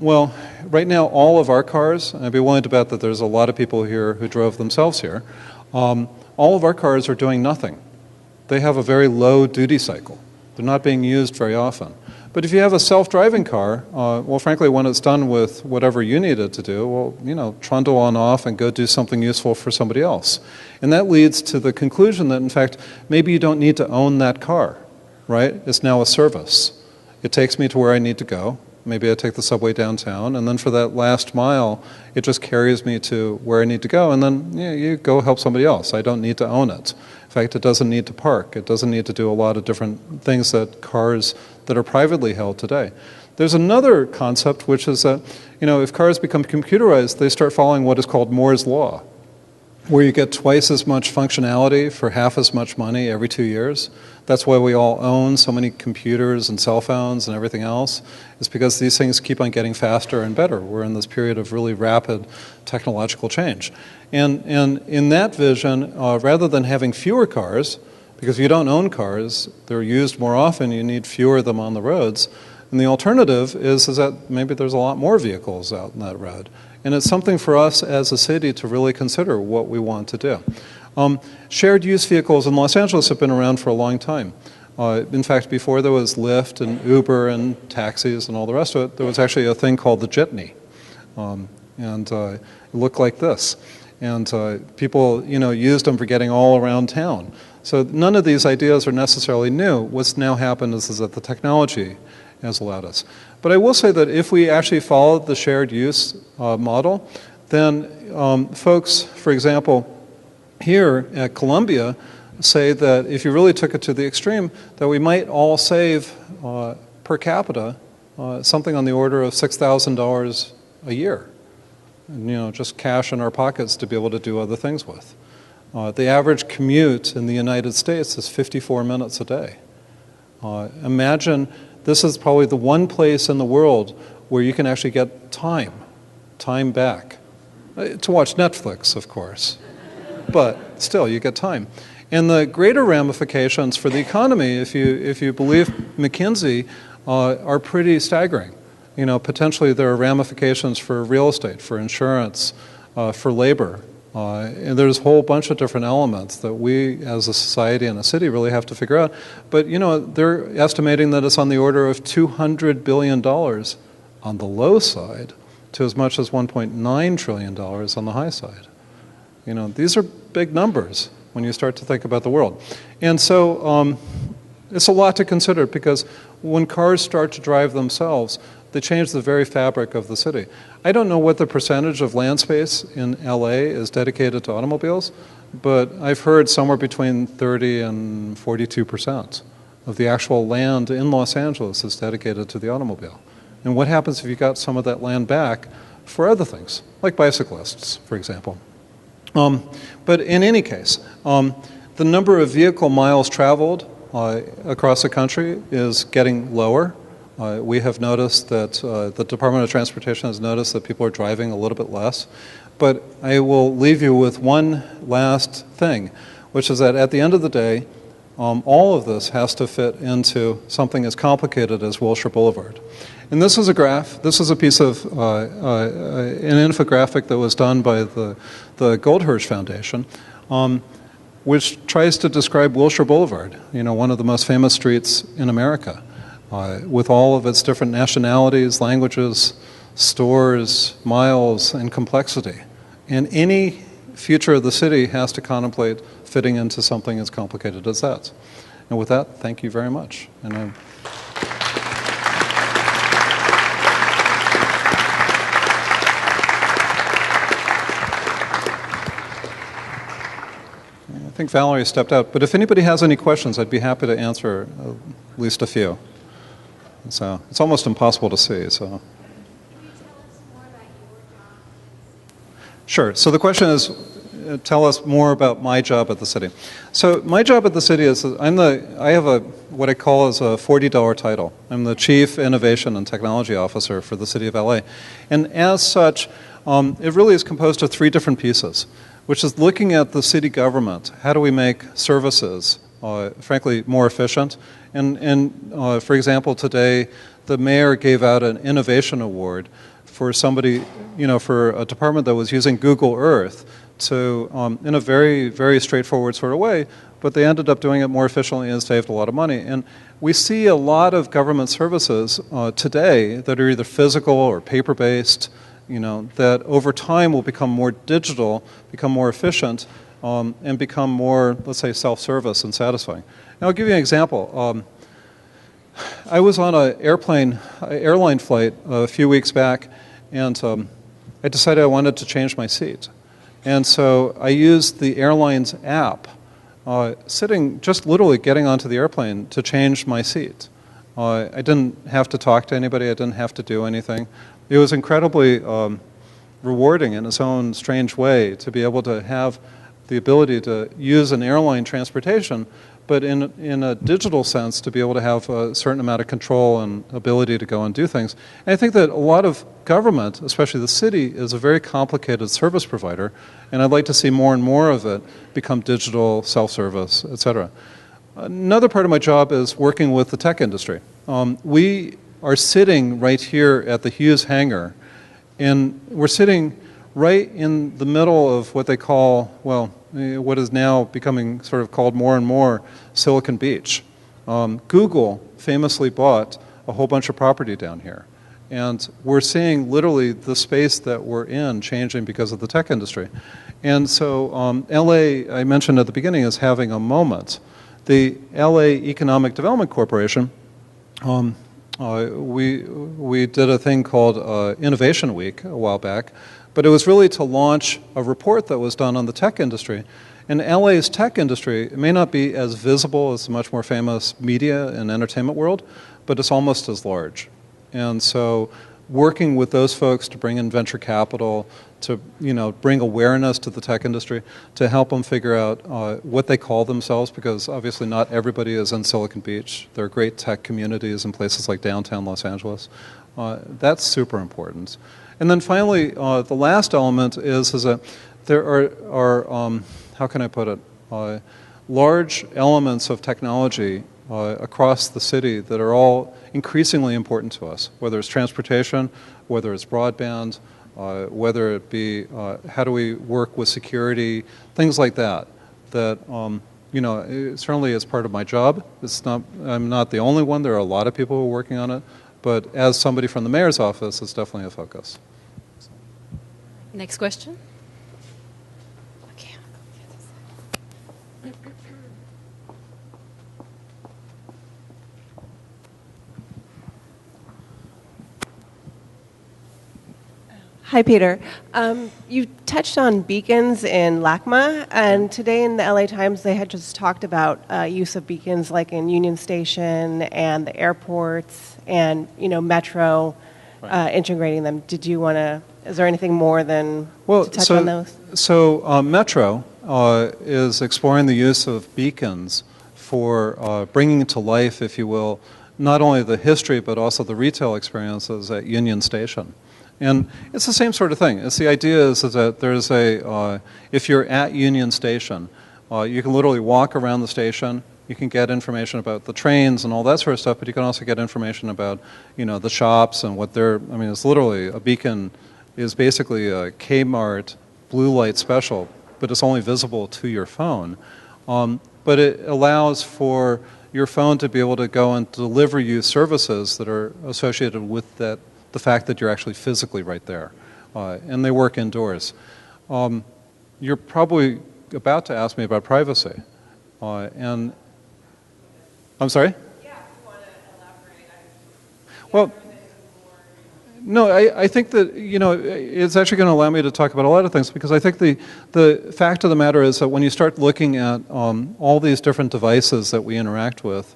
well, right now all of our cars, and I'd be willing to bet that there's a lot of people here who drove themselves here, all of our cars are doing nothing. They have a very low duty cycle. They're not being used very often. But if you have a self-driving car, well, frankly, when it's done with whatever you need it to do, well, trundle on off and go do something useful for somebody else. And that leads to the conclusion that, in fact, maybe you don't need to own that car, right? It's now a service. It takes me to where I need to go. Maybe I take the subway downtown, and then for that last mile, it just carries me to where I need to go, and then you go help somebody else. I don't need to own it. In fact, it doesn't need to park. It doesn't need to do a lot of different things that cars that are privately held today. There's another concept, which is that, if cars become computerized, they start following what is called Moore's Law, where you get twice as much functionality for half as much money every 2 years. That's why we all own so many computers and cell phones and everything else. It's because these things keep on getting faster and better. We're in this period of really rapid technological change. And in that vision, rather than having fewer cars, because if you don't own cars, they're used more often, you need fewer of them on the roads. And the alternative is that maybe there's a lot more vehicles out in that road. And it's something for us as a city to really consider what we want to do. Shared use vehicles in Los Angeles have been around for a long time. In fact, before there was Lyft and Uber and taxis and all the rest of it, there was actually a thing called the jitney. It looked like this. And people, used them for getting all around town. So none of these ideas are necessarily new. What's now happened is that the technology has allowed us. But I will say that if we actually followed the shared use model, then folks, for example, here at Columbia, say that if you really took it to the extreme, that we might all save per capita something on the order of $6,000 a year. And, just cash in our pockets to be able to do other things with. The average commute in the United States is 54 minutes a day. Imagine this is probably the one place in the world where you can actually get time back. To watch Netflix, of course, but still you get time. And the greater ramifications for the economy, if you believe McKinsey, are pretty staggering. You know, potentially there are ramifications for real estate, for insurance, for labor. And there's a whole bunch of different elements that we as a society and a city really have to figure out. But, you know, they're estimating that it's on the order of $200 billion on the low side to as much as $1.9 trillion on the high side. You know, these are big numbers when you start to think about the world. And so it's a lot to consider, because when cars start to drive themselves, they change the very fabric of the city. I don't know what the percentage of land space in LA is dedicated to automobiles, but I've heard somewhere between 30 and 42% of the actual land in Los Angeles is dedicated to the automobile. And what happens if you got some of that land back for other things, like bicyclists, for example? But in any case, the number of vehicle miles traveled across the country is getting lower. We have noticed that the Department of Transportation has noticed that people are driving a little bit less. But I will leave you with one last thing, which is that at the end of the day, all of this has to fit into something as complicated as Wilshire Boulevard. And this is a graph. This is a piece of an infographic that was done by the Goldhirsch Foundation, which tries to describe Wilshire Boulevard, you know, one of the most famous streets in America, with all of its different nationalities, languages, stores, miles, and complexity. And any future of the city has to contemplate fitting into something as complicated as that. And with that, thank you very much. And I think Valerie stepped out, but if anybody has any questions, I'd be happy to answer at least a few. So it's almost impossible to see. So. Sure. So the question is, tell us more about my job at the city. So my job at the city is I have what I call as a $40 title. I'm the Chief Innovation and Technology Officer for the City of LA, and as such, it really is composed of three different pieces, which is looking at the city government. How do we make services, frankly, more efficient? And for example, today, the mayor gave out an innovation award for somebody, you know, for a department that was using Google Earth to, in a very, very straightforward sort of way, but they ended up doing it more efficiently and saved a lot of money. And we see a lot of government services today that are either physical or paper-based, you know, that over time will become more digital, become more efficient, and become more, let's say, self-service and satisfying. Now, I'll give you an example. I was on an airline flight a few weeks back, and I decided I wanted to change my seat. And so I used the airline's app, sitting, just literally getting onto the airplane to change my seat. I didn't have to talk to anybody. I didn't have to do anything. It was incredibly rewarding in its own strange way to be able to have the ability to use an airline transportation, but in a digital sense to be able to have a certain amount of control and ability to go and do things. And I think that a lot of government, especially the city, is a very complicated service provider, and I'd like to see more and more of it become digital, self-service, et cetera. Another part of my job is working with the tech industry. We are sitting right here at the Hughes hangar, and we're sitting right in the middle of what they call, well, what is now becoming sort of called more and more Silicon Beach. Google famously bought a whole bunch of property down here. And we're seeing literally the space that we're in changing because of the tech industry. And so LA, I mentioned at the beginning, is having a moment. The LA Economic Development Corporation, we did a thing called Innovation Week a while back, but it was really to launch a report that was done on the tech industry. And LA's tech industry, it may not be as visible as the much more famous media and entertainment world, but it's almost as large. And so working with those folks to bring in venture capital, to bring awareness to the tech industry, to help them figure out what they call themselves, because obviously not everybody is in Silicon Beach. There are great tech communities in places like downtown Los Angeles. That's super important. And then finally, the last element is that there are how can I put it, large elements of technology across the city that are all increasingly important to us, whether it's transportation, whether it's broadband, whether it be how do we work with security, things like that, that certainly as part of my job. I'm not the only one. There are a lot of people who are working on it, but as somebody from the mayor's office, it's definitely a focus. Next question. Hi, Peter. You touched on beacons in LACMA, and today in the LA Times they had just talked about use of beacons like in Union Station and the airports and Metro, integrating them. Did you want to? Is there anything more than to touch on those? So Metro is exploring the use of beacons for bringing to life, if you will, not only the history but also the retail experiences at Union Station. And it's the same sort of thing. It's the idea is that there's if you're at Union Station, you can literally walk around the station. You can get information about the trains and all that sort of stuff, but you can also get information about, the shops and what they're, it's literally, a beacon is basically a Kmart blue light special, but it's only visible to your phone. But it allows for your phone to be able to go and deliver you services that are associated with the fact that you're actually physically right there. And they work indoors. You're probably about to ask me about privacy. And I'm sorry? Yeah, if you want to elaborate. Well, no, I think that, it's actually going to allow me to talk about a lot of things, because I think the fact of the matter is that when you start looking at all these different devices that we interact with,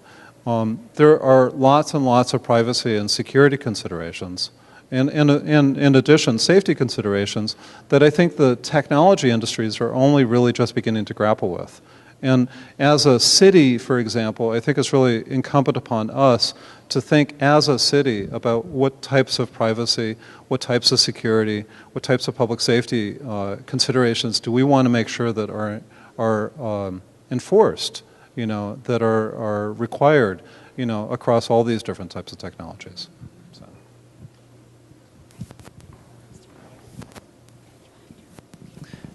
there are lots and lots of privacy and security considerations, and in addition, safety considerations that I think the technology industries are only really just beginning to grapple with. And as a city, for example, I think it's really incumbent upon us to think as a city about what types of privacy, what types of security, what types of public safety considerations do we want to make sure that are enforced, that are required, across all these different types of technologies. So.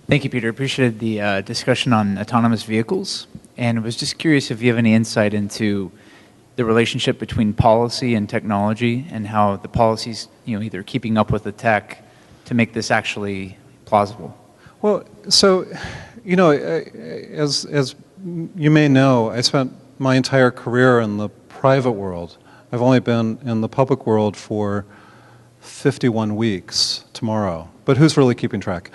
Thank you, Peter. Appreciated the discussion on autonomous vehicles, and was just curious if you have any insight into the relationship between policy and technology, and how the policy's, either keeping up with the tech to make this actually plausible. Well, so, as you may know, I spent my entire career in the private world. I've only been in the public world for 51 weeks tomorrow, but who's really keeping track?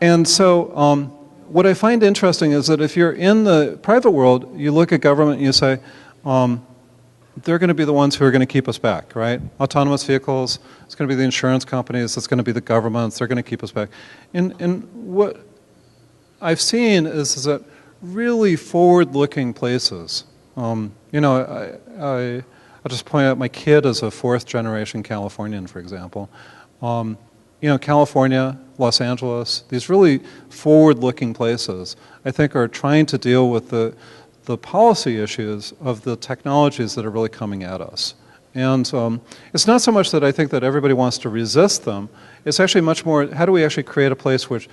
And so what I find interesting is that if you're in the private world, you look at government and you say, they're going to be the ones who are going to keep us back, right? Autonomous vehicles, it's going to be the insurance companies, it's going to be the governments, they're going to keep us back. And what I've seen is that really forward-looking places, I'll just point out my kid is a fourth-generation Californian, for example. California, Los Angeles, these really forward-looking places, I think, are trying to deal with the policy issues of the technologies that are really coming at us. And it's not so much that I think that everybody wants to resist them. It's actually much more, how do we actually create a place which,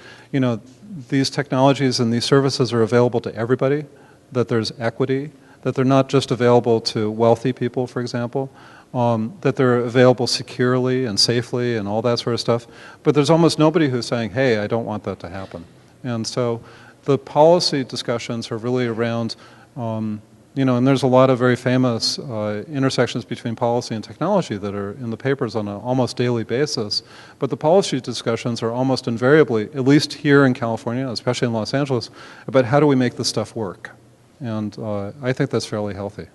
these technologies and these services are available to everybody, that there's equity, that they're not just available to wealthy people, for example, that they're available securely and safely and all that sort of stuff. But there's almost nobody who's saying, hey, I don't want that to happen. And so the policy discussions are really around, and there's a lot of very famous intersections between policy and technology that are in the papers on an almost daily basis. But the policy discussions are almost invariably, at least here in California, especially in Los Angeles, about how do we make this stuff work. And I think that's fairly healthy.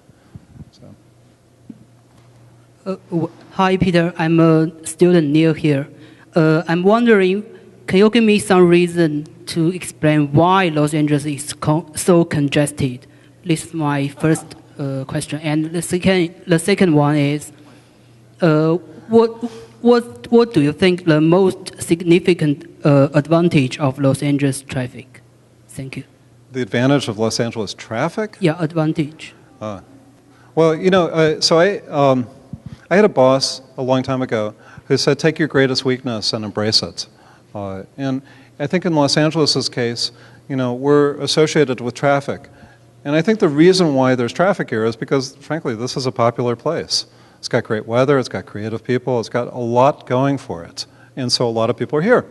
Hi, Peter. I'm a student Neil here. I'm wondering, can you give me some reason to explain why Los Angeles is so congested? This is my first question. And the second one is, what do you think the most significant advantage of Los Angeles traffic? Thank you. The advantage of Los Angeles traffic? Yeah, advantage. Well, you know, so I had a boss a long time ago who said, take your greatest weakness and embrace it. And I think in Los Angeles' case, you know, we're associated with traffic. And I think the reason why there's traffic here is because, frankly, this is a popular place. It's got great weather, it's got creative people, it's got a lot going for it. And so a lot of people are here.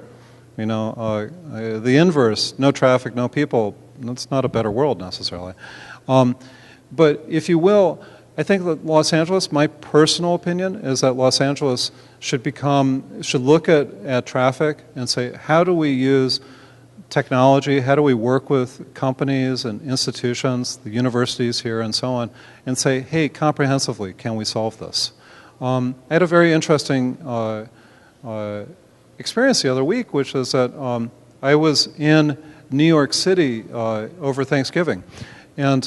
You know, the inverse, no traffic, no people, that's not a better world necessarily. But if you will, I think that Los Angeles, my personal opinion is that Los Angeles should look at traffic and say, how do we use technology, how do we work with companies and institutions, the universities here and so on, and say, hey, comprehensively, can we solve this? I had a very interesting experience the other week, which is that I was in New York City over Thanksgiving, and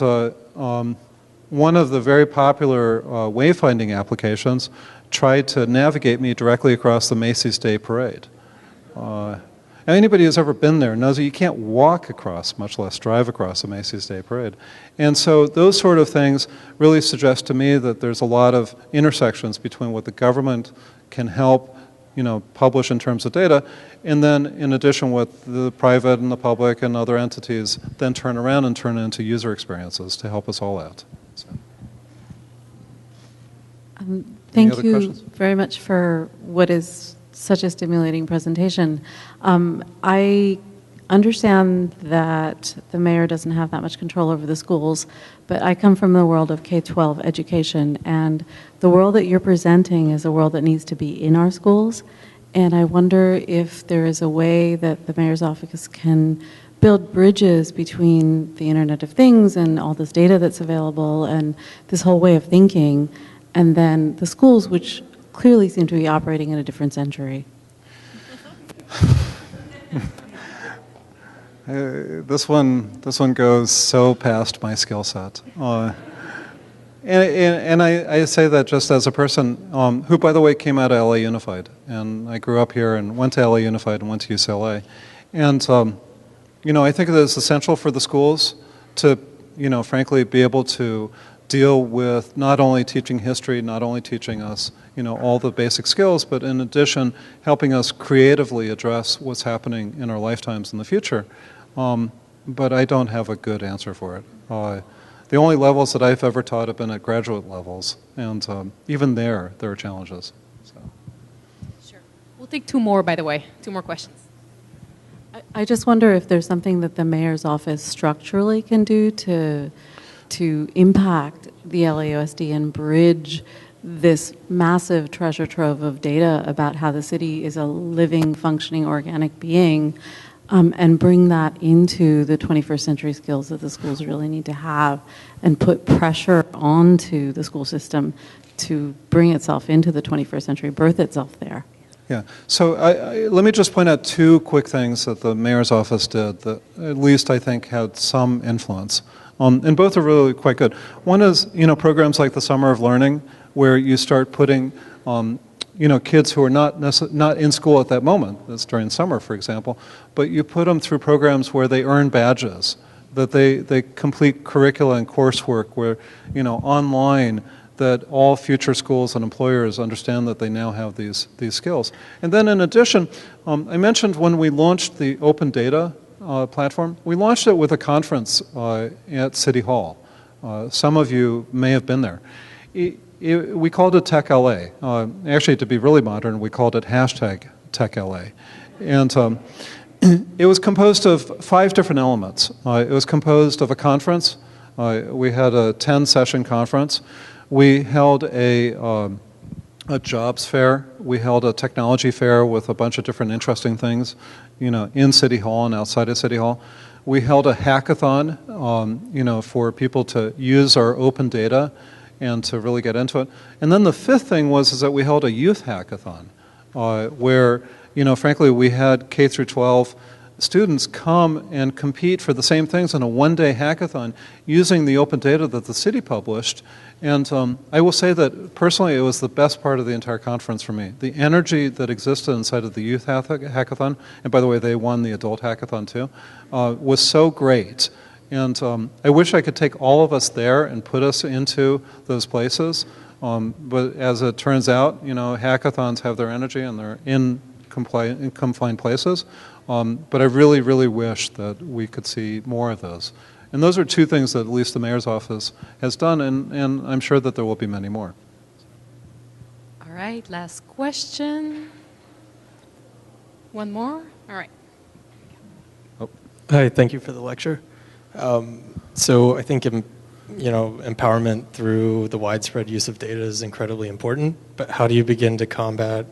one of the very popular wayfinding applications tried to navigate me directly across the Macy's Day Parade. Anybody who's ever been there knows that you can't walk across, much less drive across the Macy's Day Parade. And so those sort of things really suggest to me that there's a lot of intersections between what the government can help, you know, publish in terms of data, and then in addition what the private and the public and other entities then turn around and turn into user experiences to help us all out. So. Thank you very much for what is such a stimulating presentation. I understand that the mayor doesn't have that much control over the schools, but I come from the world of K-12 education, and the world that you're presenting is a world that needs to be in our schools, and I wonder if there is a way that the mayor's office can build bridges between the Internet of Things and all this data that's available and this whole way of thinking, and then the schools, which clearly seem to be operating in a different century. This one goes so past my skill set. And I say that just as a person who, by the way, came out of LA Unified. And I grew up here and went to LA Unified and went to UCLA. And, you know, I think that it's essential for the schools to, you know, frankly, be able to deal with not only teaching history, not only teaching us, you know, all the basic skills, but in addition, helping us creatively address what's happening in our lifetimes in the future. But I don't have a good answer for it. The only levels that I've ever taught have been at graduate levels, and even there are challenges. So. Sure. We'll take two more, by the way, 2 more questions. I just wonder if there's something that the mayor's office structurally can do to impact the LAUSD and bridge this massive treasure trove of data about how the city is a living, functioning, organic being, and bring that into the 21st century skills that the schools really need to have, and put pressure onto the school system to bring itself into the 21st century, birth itself there. Yeah, so let me just point out 2 quick things that the mayor's office did that at least I think had some influence. And both are really quite good. One is, you know, programs like the Summer of Learning, where you start putting, you know, kids who are not in school at that moment, that's during summer, for example, but you put them through programs where they earn badges, that they complete curricula and coursework where, you know, online, that all future schools and employers understand that they now have these skills. And then in addition, I mentioned when we launched the open data platform, we launched it with a conference at City Hall. Some of you may have been there. We called it Tech LA. Actually, to be really modern, we called it #Tech LA. And it was composed of 5 different elements. It was composed of a conference. We had a 10-session conference. We held a jobs fair. We held a technology fair with a bunch of different interesting things, you know, in City Hall and outside of City Hall. We held a hackathon, you know, for people to use our open data and to really get into it. And then the 5th thing was that we held a youth hackathon, where, frankly, we had K through 12 students come and compete for the same things in a one-day hackathon using the open data that the city published. And I will say that personally it was the best part of the entire conference for me. The energy that existed inside of the youth hackathon, and by the way, they won the adult hackathon too, was so great. And I wish I could take all of us there and put us into those places. But as it turns out, hackathons have their energy and they're in confined places. But I really, really wish that we could see more of those. And those are two things that at least the mayor's office has done, and I'm sure that there will be many more. All right, last question. One more? All right. Oh. Hi, thank you for the lecture. So I think empowerment through the widespread use of data is incredibly important, but how do you begin to combat,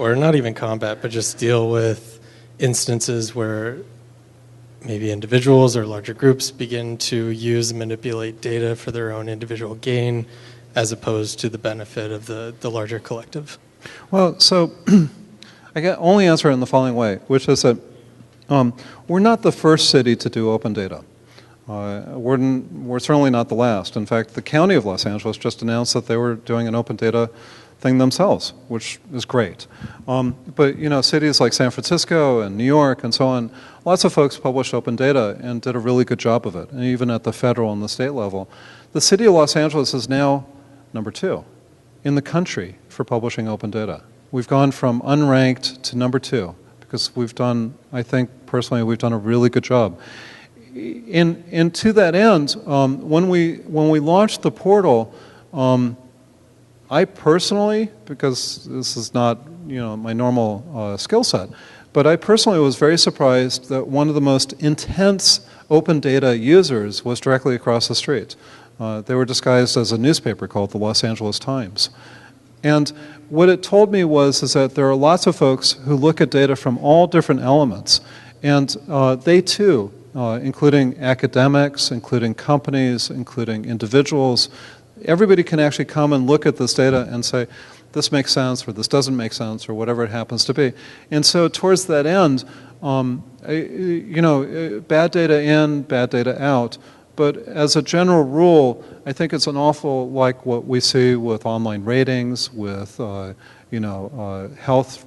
or not even combat, but just deal with instances where maybe individuals or larger groups begin to use and manipulate data for their own individual gain as opposed to the benefit of the larger collective? Well, so I can only answer it in the following way, which is that we're not the first city to do open data. We're certainly not the last. In fact, the County of Los Angeles just announced that they were doing an open data thing themselves, which is great. But cities like San Francisco and New York and so on, lots of folks published open data and did a really good job of it, and even at the federal and the state level. The city of Los Angeles is now number 2 in the country for publishing open data. We've gone from unranked to number 2 because I think personally, we've done a really good job. And to that end, when we launched the portal, I personally, because this is not my normal skill set, but I personally was very surprised that one of the most intense open data users was directly across the street. They were disguised as a newspaper called the Los Angeles Times. And what it told me is that there are lots of folks who look at data from all different elements, and they too, including academics, including companies, including individuals, everybody can actually come and look at this data and say, this makes sense, or this doesn't make sense, or whatever it happens to be. And so towards that end, bad data in, bad data out. But as a general rule, I think it's an awful like what we see with online ratings, with health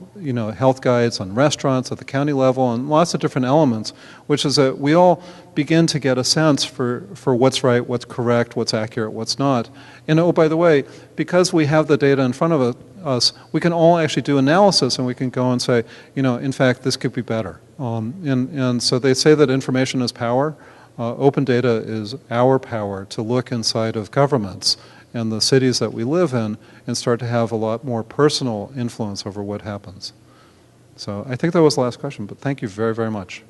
guides on restaurants at the county level, and lots of different elements, which is that we all begin to get a sense for what's right, what's correct, what's accurate, what's not. And oh, by the way, because we have the data in front of us, we can all actually do analysis, and we can go and say, in fact, this could be better. And so they say that information is power. Open data is our power to look inside of governments and the cities that we live in and start to have a lot more personal influence over what happens. So I think that was the last question, but thank you very, very much.